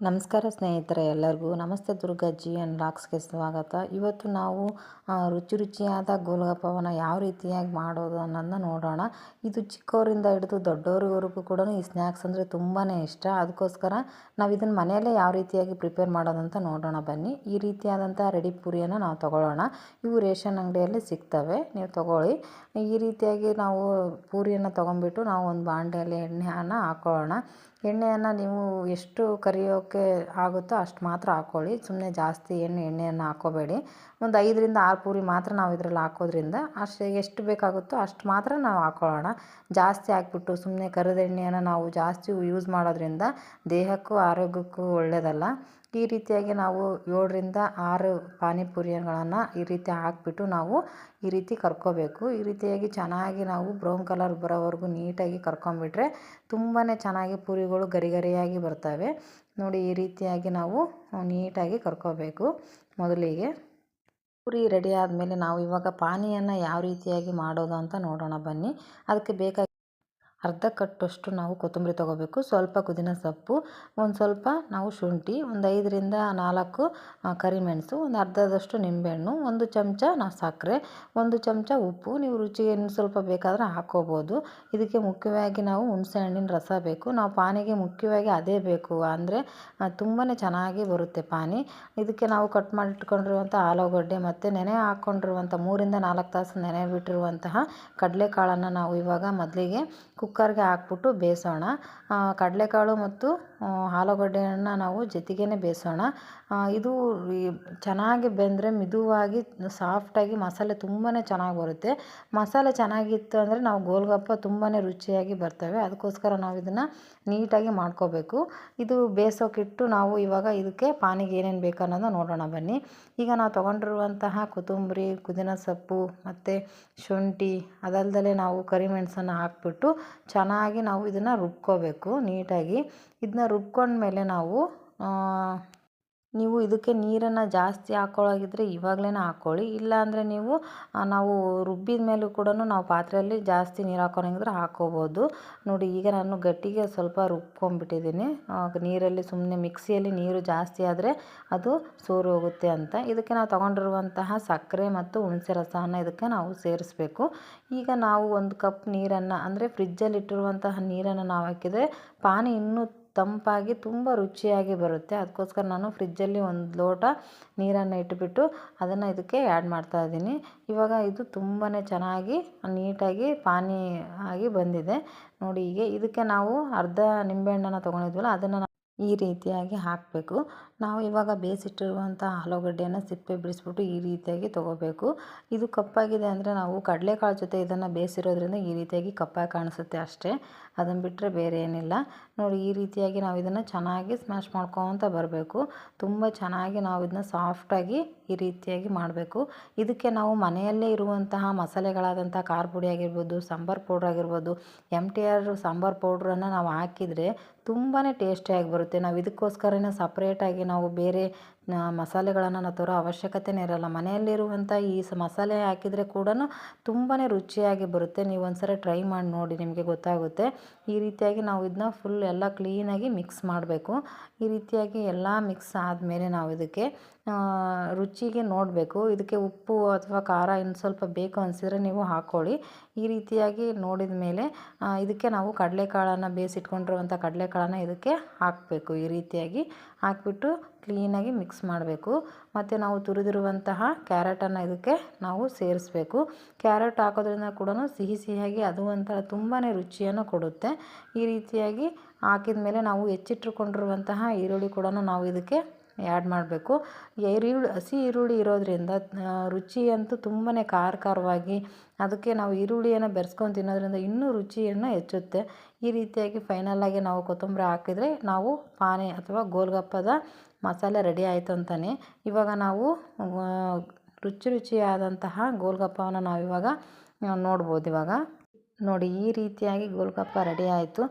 ನಮಸ್ಕಾರ ಸ್ನೇಹಿತರೆ ಎಲ್ಲರಿಗೂ ನಮಸ್ತೆ. ದುರ್ಗಾ ಜಿ ಆ್ಯಂಡ್ ಲಾಕ್ಸ್ಗೆ ಸ್ವಾಗತ. ಇವತ್ತು ನಾವು ರುಚಿ ರುಚಿಯಾದ ಗೋಲ್ಗಪ್ಪವನ್ನು ಯಾವ ರೀತಿಯಾಗಿ ಮಾಡೋದು ಅನ್ನೋದನ್ನ ನೋಡೋಣ. ಇದು ಚಿಕ್ಕವರಿಂದ ಹಿಡಿದು ದೊಡ್ಡವರಿವರೆಗೂ ಕೂಡ ಈ ಸ್ನ್ಯಾಕ್ಸ್ ಅಂದರೆ ತುಂಬಾ ಇಷ್ಟ. ಅದಕ್ಕೋಸ್ಕರ ನಾವು ಇದನ್ನು ಮನೆಯಲ್ಲೇ ಯಾವ ರೀತಿಯಾಗಿ ಪ್ರಿಪೇರ್ ಮಾಡೋದಂತ ನೋಡೋಣ ಬನ್ನಿ. ಈ ರೀತಿಯಾದಂಥ ರೆಡಿ ಪೂರಿಯನ್ನು ನಾವು ತೊಗೊಳ್ಳೋಣ. ಇವು ರೇಷನ್ ಅಂಗಡಿಯಲ್ಲಿ ಸಿಗ್ತವೆ, ನೀವು ತೊಗೊಳ್ಳಿ. ಈ ರೀತಿಯಾಗಿ ನಾವು ಪೂರಿಯನ್ನು ತೊಗೊಂಡ್ಬಿಟ್ಟು ನಾವು ಒಂದು ಬಾಣಲೆಯಲ್ಲಿ ಎಣ್ಣೆಯನ್ನು ಹಾಕ್ಕೊಳ್ಳೋಣ. ಎಣ್ಣೆಯನ್ನು ನೀವು ಎಷ್ಟು ಕರಿಯೋಕ್ಕೆ ಆಗುತ್ತೋ ಅಷ್ಟು ಮಾತ್ರ ಹಾಕ್ಕೊಳ್ಳಿ. ಸುಮ್ಮನೆ ಜಾಸ್ತಿ ಎಣ್ಣೆಯನ್ನು ಹಾಕ್ಕೋಬೇಡಿ. ಒಂದು 5ರಿಂದ 6 ಪೂರಿ ಮಾತ್ರ ನಾವು ಇದರಲ್ಲಿ ಹಾಕೋದ್ರಿಂದ ಎಷ್ಟು ಬೇಕಾಗುತ್ತೋ ಅಷ್ಟು ಮಾತ್ರ ನಾವು ಹಾಕ್ಕೊಳ್ಳೋಣ. ಜಾಸ್ತಿ ಹಾಕ್ಬಿಟ್ಟು ಸುಮ್ಮನೆ ಕರಿದ ಎಣ್ಣೆಯನ್ನು ನಾವು ಜಾಸ್ತಿ ಯೂಸ್ ಮಾಡೋದ್ರಿಂದ ದೇಹಕ್ಕೂ ಆರೋಗ್ಯಕ್ಕೂ ಒಳ್ಳೆಯದಲ್ಲ. ಈ ರೀತಿಯಾಗಿ ನಾವು 7ರಿಂದ 6 ಪಾನಿಪುರಿಗಳನ್ನು ಈ ರೀತಿ ಹಾಕ್ಬಿಟ್ಟು ನಾವು ಈ ರೀತಿ ಕರ್ಕೋಬೇಕು. ಈ ರೀತಿಯಾಗಿ ಚೆನ್ನಾಗಿ ನಾವು ಬ್ರೌನ್ ಕಲರ್ ಬರೋವರೆಗೂ ನೀಟಾಗಿ ಕರ್ಕೊಂಬಿಟ್ರೆ ತುಂಬಾ ಚೆನ್ನಾಗಿ ಪೂರಿಗಳು ಗರಿ ಗರಿಯಾಗಿ ಬರ್ತವೆ ನೋಡಿ. ಈ ರೀತಿಯಾಗಿ ನಾವು ನೀಟಾಗಿ ಕರ್ಕೋಬೇಕು. ಮೊದಲಿಗೆ ಪೂರಿ ರೆಡಿ ಆದಮೇಲೆ ನಾವು ಇವಾಗ ಪಾನಿಯನ್ನು ಯಾವ ರೀತಿಯಾಗಿ ಮಾಡೋದು ಅಂತ ನೋಡೋಣ ಬನ್ನಿ. ಅದಕ್ಕೆ ಬೇಕಾಗಿ ಅರ್ಧ ಕಟ್ಟಷ್ಟು ನಾವು ಕೊತ್ತಂಬರಿ ತೊಗೋಬೇಕು, ಸ್ವಲ್ಪ ಪುದೀನ ಸೊಪ್ಪು, ಒಂದು ಸ್ವಲ್ಪ ನಾವು ಶುಂಠಿ, ಒಂದು 5ರಿಂದ 4 ಕರಿಮೆಣಸು, ಒಂದು ಅರ್ಧದಷ್ಟು ನಿಂಬೆಹಣ್ಣು, 1 ಚಮಚ ನಾವು ಸಕ್ಕರೆ, 1 ಚಮಚ ಉಪ್ಪು. ನೀವು ರುಚಿಗೆ ಇನ್ನು ಸ್ವಲ್ಪ ಬೇಕಾದರೆ ಹಾಕ್ಕೋಬೋದು. ಇದಕ್ಕೆ ಮುಖ್ಯವಾಗಿ ನಾವು ಹುಣಸೆ ಹಣ್ಣಿನ ರಸ ಬೇಕು. ನಾವು ಪಾನಿಗೆ ಮುಖ್ಯವಾಗಿ ಅದೇ ಬೇಕು, ಅಂದರೆ ತುಂಬಾ ಚೆನ್ನಾಗಿ ಬರುತ್ತೆ ಪಾನಿ. ಇದಕ್ಕೆ ನಾವು ಕಟ್ ಮಾಡಿಟ್ಕೊಂಡಿರುವಂಥ ಆಲೂಗಡ್ಡೆ ಮತ್ತು ನೆನೆ ಹಾಕ್ಕೊಂಡಿರುವಂಥ 3ರಿಂದ 4 ತಾಸು ನೆನೆ ಬಿಟ್ಟಿರುವಂತಹ ಕಡಲೆಕಾಳನ್ನು ನಾವು ಇವಾಗ ಮೊದಲಿಗೆ ಕುಕ್ಕರ್ಗೆ ಹಾಕ್ಬಿಟ್ಟು ಬೇಯಿಸೋಣ. ಕಡಲೆಕಾಳು ಮತ್ತು ಆಲೂಗಡ್ಡೆಯನ್ನು ನಾವು ಜೊತೆಗೇ ಬೇಯಿಸೋಣ. ಇದು ಚೆನ್ನಾಗಿ ಬೆಂದರೆ ಮಿದುವಾಗಿ ಸಾಫ್ಟಾಗಿ ಮಸಾಲೆ ತುಂಬಾ ಚೆನ್ನಾಗಿ ಬರುತ್ತೆ. ಮಸಾಲೆ ಚೆನ್ನಾಗಿತ್ತು ಅಂದರೆ ನಾವು ಗೋಲ್ಗಪ್ಪ ತುಂಬಾ ರುಚಿಯಾಗಿ ಬರ್ತವೆ. ಅದಕ್ಕೋಸ್ಕರ ನಾವು ಇದನ್ನು ನೀಟಾಗಿ ಮಾಡ್ಕೋಬೇಕು. ಇದು ಬೇಯಿಸೋಕ್ಕಿಟ್ಟು ನಾವು ಇವಾಗ ಇದಕ್ಕೆ ಪಾನಿಗೆ ಏನೇನು ಬೇಕು ಅನ್ನೋದನ್ನ ನೋಡೋಣ ಬನ್ನಿ. ಈಗ ನಾವು ತೊಗೊಂಡಿರುವಂತಹ ಕೊತ್ತಂಬರಿ, ಪುದೀನ ಸೊಪ್ಪು ಮತ್ತು ಶುಂಠಿ, ಅದಲ್ಲದೆ ನಾವು ಕರಿಮೆಣಸನ್ನು ಹಾಕ್ಬಿಟ್ಟು ಚೆನ್ನಾಗಿ ನಾವು ಇದನ್ನು ರುಬ್ಕೋಬೇಕು ನೀಟಾಗಿ. ಇದನ್ನ ರುಬ್ಕೊಂಡ್ಮೇಲೆ ನೀವು ಇದಕ್ಕೆ ನೀರನ್ನು ಜಾಸ್ತಿ ಹಾಕ್ಕೊಳ್ಳೋಗಿದ್ರೆ ಇವಾಗಲೇ ಹಾಕ್ಕೊಳ್ಳಿ. ಇಲ್ಲಾಂದರೆ ನಾವು ರುಬ್ಬಿದ ಮೇಲೂ ಕೂಡ ನಾವು ಪಾತ್ರೆಯಲ್ಲಿ ಜಾಸ್ತಿ ನೀರು ಹಾಕ್ಕೊಳಂಗಿದ್ರೆ ಹಾಕ್ಕೋಬೋದು ನೋಡಿ. ಈಗ ನಾನು ಗಟ್ಟಿಗೆ ಸ್ವಲ್ಪ ರುಬ್ಕೊಂಡ್ಬಿಟ್ಟಿದ್ದೀನಿ. ನೀರಲ್ಲಿ ಸುಮ್ಮನೆ ಮಿಕ್ಸಿಯಲ್ಲಿ ನೀರು ಜಾಸ್ತಿ ಆದರೆ ಅದು ಸೋರಿ ಹೋಗುತ್ತೆ ಅಂತ. ಇದಕ್ಕೆ ನಾವು ತೊಗೊಂಡಿರುವಂತಹ ಸಕ್ಕರೆ ಮತ್ತು ಹುಣಸೆ ರಸವನ್ನು ಇದಕ್ಕೆ ನಾವು ಸೇರಿಸ್ಬೇಕು. ಈಗ ನಾವು 1 ಕಪ್ ನೀರನ್ನು, ಅಂದರೆ ಫ್ರಿಜ್ಜಲ್ಲಿ ಇಟ್ಟಿರುವಂತಹ ನೀರನ್ನು ನಾವು ಹಾಕಿದರೆ ಪಾನಿ ಇನ್ನೂ ತಂಪಾಗಿ ತುಂಬ ರುಚಿಯಾಗಿ ಬರುತ್ತೆ. ಅದಕ್ಕೋಸ್ಕರ ನಾನು ಫ್ರಿಜ್ಜಲ್ಲಿ 1 ಲೋಟ ನೀರನ್ನು ಇಟ್ಬಿಟ್ಟು ಅದನ್ನು ಇದಕ್ಕೆ ಆ್ಯಡ್ ಮಾಡ್ತಾಯಿದ್ದೀನಿ. ಇವಾಗ ಇದು ತುಂಬಾ ಚೆನ್ನಾಗಿ ನೀಟಾಗಿ ಪಾನಿ ಆಗಿ ಬಂದಿದೆ ನೋಡಿ. ಇದಕ್ಕೆ ನಾವು ಅರ್ಧ ನಿಂಬೆಹಣ್ಣನ್ನು ತೊಗೊಂಡಿದ್ವಲ್ಲ ಅದನ್ನು ಈ ರೀತಿಯಾಗಿ ಹಾಕಬೇಕು. ನಾವು ಇವಾಗ ಬೇಯಿಸಿಟ್ಟಿರುವಂಥ ಆಲೂಗಡ್ಡೆಯನ್ನು ಸಿಪ್ಪೆ ಬಿಡಿಸ್ಬಿಟ್ಟು ಈ ರೀತಿಯಾಗಿ ತೊಗೋಬೇಕು. ಇದು ಕಪ್ಪಾಗಿದೆ ಅಂದರೆ ನಾವು ಕಡಲೆಕಾಳು ಜೊತೆ ಇದನ್ನು ಬೇಯಿಸಿರೋದ್ರಿಂದ ಈ ರೀತಿಯಾಗಿ ಕಪ್ಪಾಗಿ ಕಾಣಿಸುತ್ತೆ ಅಷ್ಟೇ. ಅದನ್ನು ಬಿಟ್ಟರೆ ಬೇರೆ ಏನಿಲ್ಲ ನೋಡಿ. ಈ ರೀತಿಯಾಗಿ ನಾವು ಇದನ್ನು ಚೆನ್ನಾಗಿ ಸ್ಮ್ಯಾಶ್ ಮಾಡ್ಕೊತ ಬರಬೇಕು. ತುಂಬ ಚೆನ್ನಾಗಿ ನಾವು ಇದನ್ನ ಸಾಫ್ಟಾಗಿ ಈ ರೀತಿಯಾಗಿ ಮಾಡಬೇಕು. ಇದಕ್ಕೆ ನಾವು ಮನೆಯಲ್ಲೇ ಇರುವಂತಹ ಮಸಾಲೆಗಳಾದಂಥ ಖಾರ ಪುಡಿ ಆಗಿರ್ಬೋದು, ಸಾಂಬಾರು ಪೌಡ್ರ್ ಆಗಿರ್ಬೋದು, MTR ಸಾಂಬಾರು ಪೌಡ್ರನ್ನು ನಾವು ಹಾಕಿದರೆ ತುಂಬಾ ಟೇಸ್ಟಿಯಾಗಿ ಬರುತ್ತೆ. ನಾವು ಇದಕ್ಕೋಸ್ಕರನೇ ಸಪ್ರೇಟಾಗಿ ನಾವು ಬೇರೆ ಮಸಾಲೆಗಳನ್ನು ನಾವು ತರೋ ಅವಶ್ಯಕತೆಯೇ ಇರಲ್ಲ. ಮನೆಯಲ್ಲಿರುವಂಥ ಈ ಮಸಾಲೆ ಹಾಕಿದರೆ ಕೂಡ ತುಂಬಾ ರುಚಿಯಾಗಿ ಬರುತ್ತೆ. ನೀವು ಒಂದ್ಸರಿ ಟ್ರೈ ಮಾಡಿ ನೋಡಿ, ನಿಮಗೆ ಗೊತ್ತಾಗುತ್ತೆ. ಈ ರೀತಿಯಾಗಿ ನಾವು ಇದನ್ನ ಫುಲ್ ಎಲ್ಲ ಕ್ಲೀನಾಗಿ ಮಿಕ್ಸ್ ಮಾಡಬೇಕು. ಈ ರೀತಿಯಾಗಿ ಎಲ್ಲ ಮಿಕ್ಸ್ ಆದಮೇಲೆ ನಾವು ಇದಕ್ಕೆ ರುಚಿಗೆ ನೋಡಬೇಕು. ಇದಕ್ಕೆ ಉಪ್ಪು ಅಥವಾ ಖಾರ ಇನ್ನು ಸ್ವಲ್ಪ ಬೇಕು ಅನಿಸಿದ್ರೆ ನೀವು ಹಾಕ್ಕೊಳ್ಳಿ. ಈ ರೀತಿಯಾಗಿ ನೋಡಿದ ಮೇಲೆ ಇದಕ್ಕೆ ನಾವು ಕಡಲೆಕಾಳನ್ನು ಬೇಯಿಸಿಟ್ಕೊಂಡಿರುವಂಥ ಕಡಲೆಕಾಳನ್ನು ಇದಕ್ಕೆ ಹಾಕಬೇಕು. ಈ ರೀತಿಯಾಗಿ ಹಾಕಿಬಿಟ್ಟು ಕ್ಲೀನಾಗಿ ಮಿಕ್ಸ್ ಮಾಡಬೇಕು. ಮತ್ತು ನಾವು ತುರಿದಿರುವಂತಹ ಕ್ಯಾರೆಟನ್ನು ಇದಕ್ಕೆ ನಾವು ಸೇರಿಸ್ಬೇಕು. ಕ್ಯಾರೆಟ್ ಹಾಕೋದ್ರಿಂದ ಕೂಡ ಸಿಹಿ ಸಿಹಿಯಾಗಿ ಅದು ಒಂಥರ ತುಂಬಾ ರುಚಿಯನ್ನು ಕೊಡುತ್ತೆ. ಈ ರೀತಿಯಾಗಿ ಹಾಕಿದ ಮೇಲೆ ನಾವು ಹೆಚ್ಚಿಟ್ಟುಕೊಂಡಿರುವಂತಹ ಈರುಳ್ಳಿ ಕೂಡ ನಾವು ಇದಕ್ಕೆ ಆ್ಯಡ್ ಮಾಡಬೇಕು. ಹಸಿ ಈರುಳ್ಳಿ ಇರೋದ್ರಿಂದ ರುಚಿ ಅಂತೂ ತುಂಬಾ ಖಾರವಾಗಿ, ಅದಕ್ಕೆ ನಾವು ಈರುಳ್ಳಿಯನ್ನು ಬೆರೆಸ್ಕೊಂಡು ತಿನ್ನೋದ್ರಿಂದ ಇನ್ನೂ ರುಚಿಯನ್ನು ಹೆಚ್ಚುತ್ತೆ. ಈ ರೀತಿಯಾಗಿ ಫೈನಲಾಗಿ ನಾವು ಕೊತ್ತಂಬರಿ ಹಾಕಿದರೆ ನಾವು ಪಾನಿ ಅಥವಾ ಗೋಲ್ಗಪ್ಪದ ಮಸಾಲೆ ರೆಡಿ ಆಯಿತು ಅಂತಲೇ. ಇವಾಗ ನಾವು ರುಚಿಯಾದಂತಹ ಗೋಲ್ಗಪ್ಪವನ್ನು ನಾವಿವಾಗ ನೋಡ್ಬೋದು. ಇವಾಗ ನೋಡಿ, ಈ ರೀತಿಯಾಗಿ ಗೋಲ್ಗಪ್ಪ ರೆಡಿ ಆಯಿತು.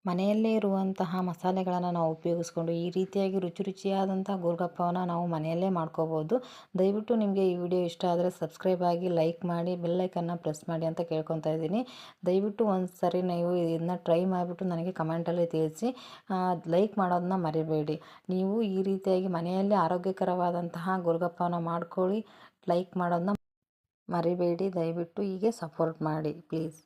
ಮನೆಯಲ್ಲೇ ಇರುವಂತಹ ಮಸಾಲೆಗಳನ್ನು ನಾವು ಉಪಯೋಗಿಸ್ಕೊಂಡು ಈ ರೀತಿಯಾಗಿ ರುಚಿಯಾದಂತಹ ಗೋಲ್ಗಪ್ಪವನ್ನು ನಾವು ಮನೆಯಲ್ಲೇ ಮಾಡ್ಕೋಬೋದು. ದಯವಿಟ್ಟು ನಿಮಗೆ ಈ ವಿಡಿಯೋ ಇಷ್ಟ ಆದರೆ ಸಬ್ಸ್ಕ್ರೈಬ್ ಆಗಿ, ಲೈಕ್ ಮಾಡಿ, ಬೆಲ್ ಐಕನ್ನ ಪ್ರೆಸ್ ಮಾಡಿ ಅಂತ ಕೇಳ್ಕೊತಾ ಇದ್ದೀನಿ. ದಯವಿಟ್ಟು ಒಂದು ಸರಿ ನೀವು ಇದನ್ನ ಟ್ರೈ ಮಾಡಿಬಿಟ್ಟು ನನಗೆ ಕಮೆಂಟಲ್ಲಿ ತಿಳಿಸಿ. ಲೈಕ್ ಮಾಡೋದನ್ನ ಮರಿಬೇಡಿ. ನೀವು ಈ ರೀತಿಯಾಗಿ ಮನೆಯಲ್ಲೇ ಆರೋಗ್ಯಕರವಾದಂತಹ ಗೋಲ್ಗಪ್ಪವನ್ನು ಮಾಡ್ಕೊಳ್ಳಿ. ಲೈಕ್ ಮಾಡೋದನ್ನ ಮರಿಬೇಡಿ. ದಯವಿಟ್ಟು ಹೀಗೆ ಸಪೋರ್ಟ್ ಮಾಡಿ ಪ್ಲೀಸ್.